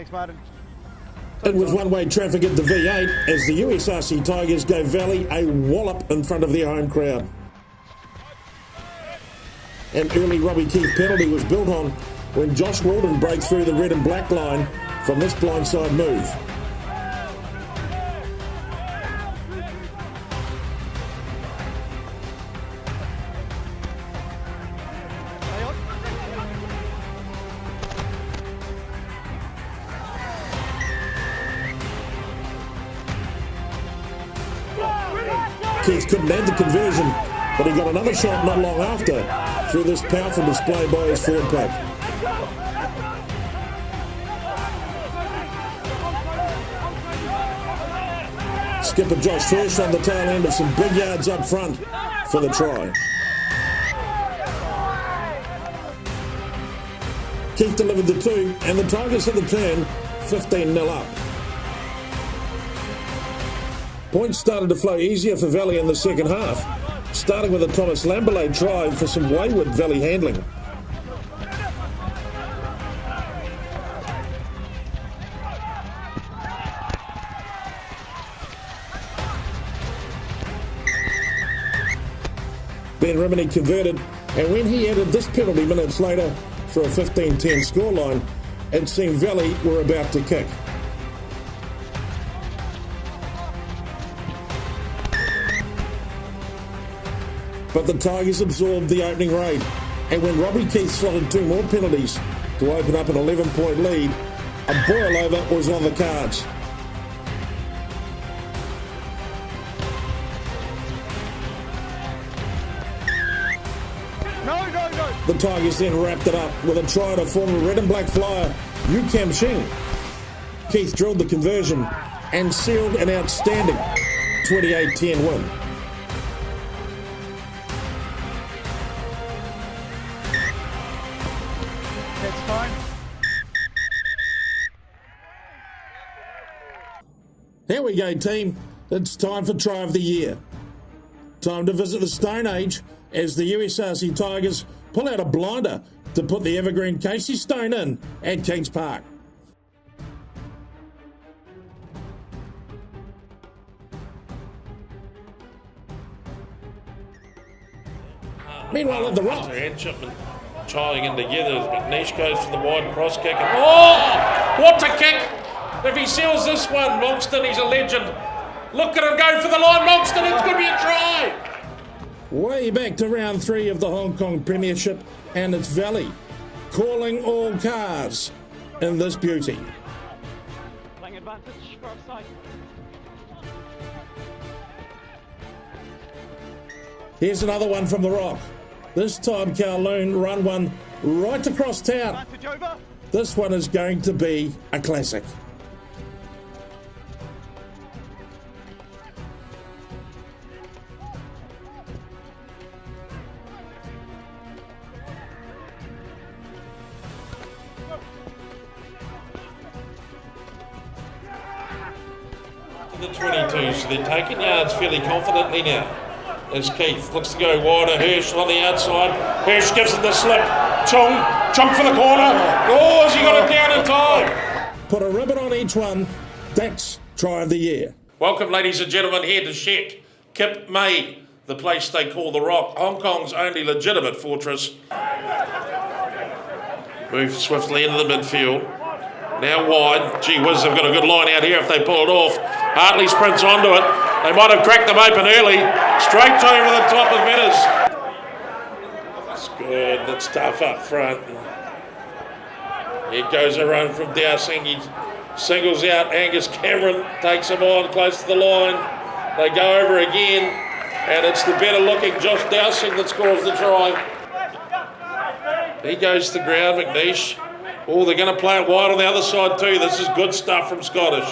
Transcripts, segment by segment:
Thanks, Martin. It was one-way traffic at the V8 as the USRC Tigers gave Valley a wallop in front of their home crowd. An early Robbie Keith penalty was built on when Josh Walden broke through the red and black line from this blindside move. Keith couldn't add the conversion, but he got another shot not long after through this powerful display by his forward pack. Skipper Josh Hirsch on the tail end of some big yards up front for the try. Keith delivered the two, and the Tigers hit the turn 15-0 up. Points started to flow easier for Valley in the second half, starting with a Thomas Lamberley try for some wayward Valley handling. Ben Rimini converted, and when he added this penalty minutes later for a 15-10 scoreline, it seemed Valley were about to kick. But the Tigers absorbed the opening raid, and when Robbie Keith slotted two more penalties to open up an 11-point lead, a boil-over was on the cards. The Tigers then wrapped it up with a try to former red and black flyer, Yu Kam Shing. Keith drilled the conversion and sealed an outstanding 28-10 win. Here we go, team. It's time for Try of the Year. Time to visit the Stone Age as the USRC Tigers pull out a blinder to put the evergreen Casey Stone in at Kings Park. Meanwhile at the Rock. And Chipman chiling in together as McNeish goes for the wide cross kick. And oh, what a kick! If he seals this one, Monkston, he's a legend. Look at him go for the line, Monkston, it's going to be a try! Way back to round 3 of the Hong Kong Premiership, and it's Valley calling all cars in this beauty. Playing advantage for offside. Here's another one from the Rock. This time Kowloon run one right across town. This one is going to be a classic. The 22, so they're taking yards fairly confidently now. As Keith looks to go wider, Hirsch on the outside. Hirsch gives it the slip. Chong for the corner. Oh, has he got it down in time? Put a ribbon on each one. That's Try of the Year. Welcome, ladies and gentlemen, here to Shet, Kip May, the place they call the Rock, Hong Kong's only legitimate fortress. Move swiftly into the midfield. Now wide. Gee whiz, they've got a good line out here if they pull it off. Hartley sprints onto it. They might have cracked them open early. Straight over the top of Metters. That's good. That's tough up front. Here goes a run from Dowsing. He singles out Angus Cameron. Takes him on close to the line. They go over again. And it's the better looking Josh Dowsing that scores the try. He goes to the ground, McNeish. Oh, they're going to play it wide on the other side too. This is good stuff from Scottish.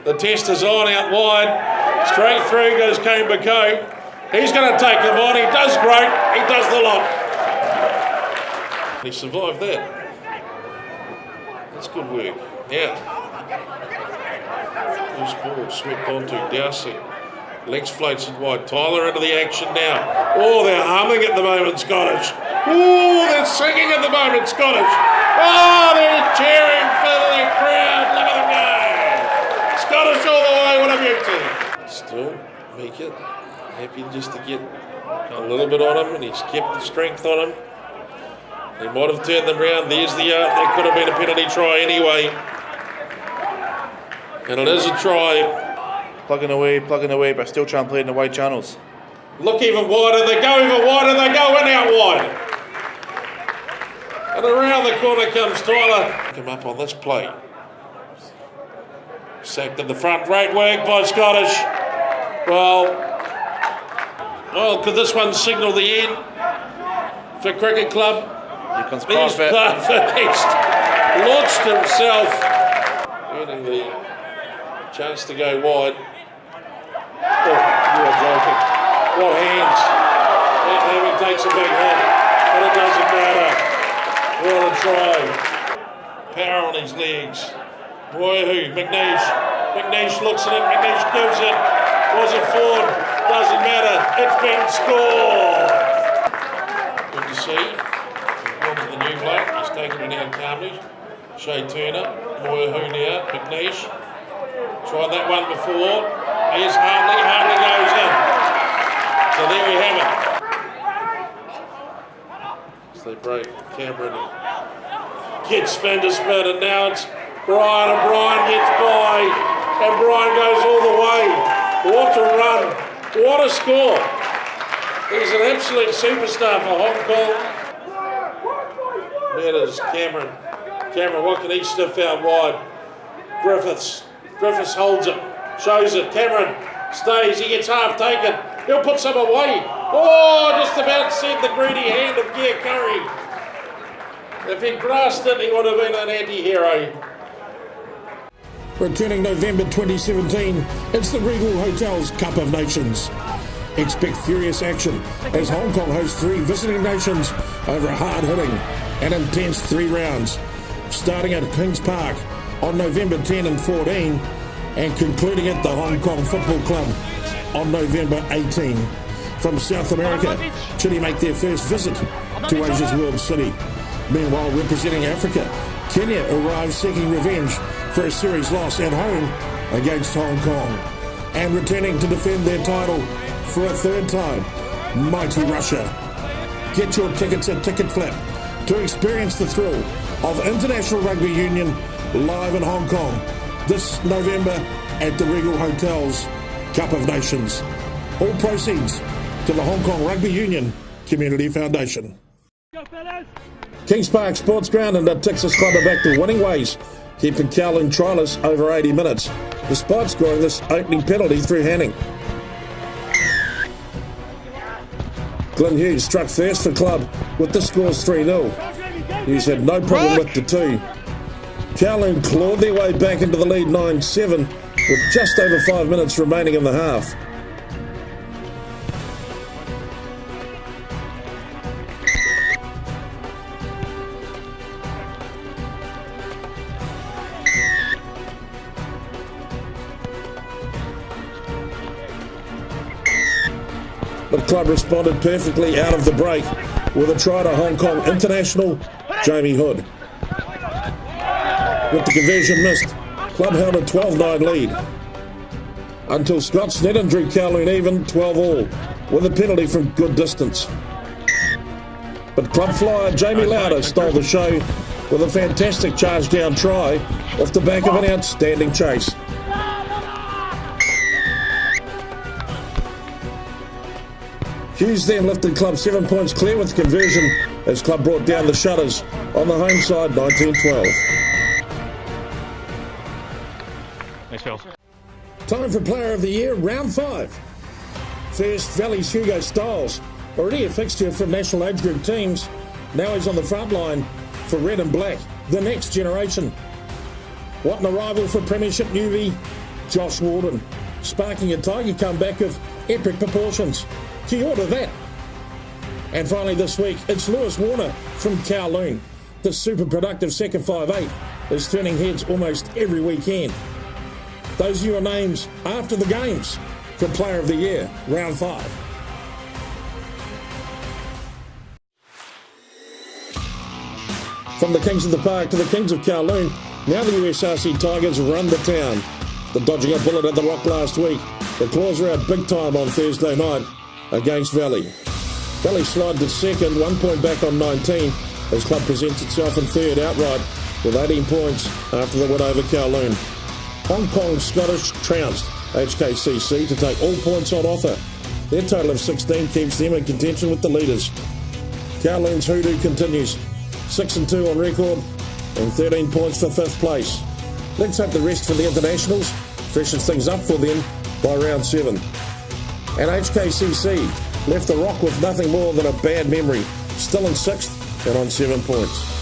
The test is on out wide. Straight through goes Kane Bako. He's going to take them on. He does great. He does the lot. He survived that. That's good work. Now, loose ball swept onto Dowsing. Legs floats it wide. Tyler into the action now. Oh, they're humming at the moment, Scottish. Oh, they're singing at the moment, Scottish. Oh, they're cheering for the crowd. Scottish all the way. What a beauty. Still, make it. Happy just to get a little bit on him, and he's kept the strength on him. He might have turned them round. There's the there could have been a penalty try anyway. And it is a try. Plugging away, but still trying to play in the wide channels. Look even wider, they go even wider, they go in out wide. And around the corner comes Tyler. Come up on this play. Sacked in the front, great work by Scottish. Well, could this one signal the end for Cricket Club? Here comes He's perfect. Launched himself, earning the chance to go wide. Oh, you are joking. What hands. He takes a big hit, but it doesn't matter. What a try. Power on his legs. Woohoo, McNeish. McNeish looks at it, McNeish gives it. Was it Ford? Doesn't matter. It's been scored. Good to see. On to the new bloke. He's taking it out calmly. Shea Turner. Woohoo now. McNeish. Tried that one before. Here's Hartley. Hartley goes in. So there we have it. So they break Cameron and gets Fender spin, and now it's Brian, and Brian gets by, and Brian goes all the way. What a run. What a score. He's an absolute superstar for Hong Kong. There it is, Cameron. Cameron, what can he sniff out wide? Griffiths holds it, shows it. Cameron stays, he gets half taken. He'll put some away. Oh, just about sent the greedy hand of Gear Curry. If he grasped it, he would have been an anti-hero. Returning November 2017, it's the Regal Hotels Cup of Nations. Expect furious action as Hong Kong hosts 3 visiting nations over a hard-hitting and intense 3 rounds, starting at Kings Park on November 10 and 14 and concluding at the Hong Kong Football Club on November 18. From South America, Chile make their first visit to Asia's World City. Meanwhile, representing Africa, Kenya arrives seeking revenge for a series loss at home against Hong Kong. And returning to defend their title for a 3rd time, mighty Russia. Get your tickets at Ticket Flap to experience the thrill of International Rugby Union live in Hong Kong this November at the Regal Hotels Cup of Nations. All proceeds to the Hong Kong Rugby Union Community Foundation. Go, fellas! Kings Park Sports Ground and the Texas Club are back to winning ways, keeping Kowloon triless over 80 minutes, despite scoring this opening penalty through Hanning. Glenn Hughes struck first for club with the scores 3-0. Hughes had no problem with the 2. Kowloon clawed their way back into the lead 9-7 with just over 5 minutes remaining in the half. The club responded perfectly out of the break with a try to Hong Kong international Jamie Hood. With the conversion missed, club held a 12-9 lead until Scott Sneddon drew Kowloon even 12-all with a penalty from good distance. But club flyer Jamie Lauder stole the show with a fantastic charge down try off the back of an outstanding chase. Hughes then lifted club 7 points clear with conversion as club brought down the shutters on the home side 19-12. Thanks, Phil. Time for Player of the Year, round 5. First, Valley's Hugo Styles, already a fixture for national age group teams. Now he's on the front line for red and black, the next generation. What an arrival for Premiership newbie Josh Walden, sparking a Tiger comeback of epic proportions. Kia ora that. And finally this week, it's Lewis Warner from Kowloon. The super productive second 5'8" is turning heads almost every weekend. Those are your names after the games for Player of the Year, round 5. From the Kings of the Park to the Kings of Kowloon, now the USRC Tigers run the town. after dodging a bullet at the Rock last week. The Claws are out big time on Thursday night against Valley. Valley slide to second, 1 point back on 19, as club presents itself in third outright with 18 points after the win over Kowloon. Hong Kong Scottish trounced HKCC to take all points on offer. Their total of 16 keeps them in contention with the leaders. Kowloon's hoodoo continues, 6-2 on record and 13 points for 5th place. Let's hope the rest for the internationals freshens things up for them by round 7. And HKCC left the Rock with nothing more than a bad memory, still in 6th and on 7 points.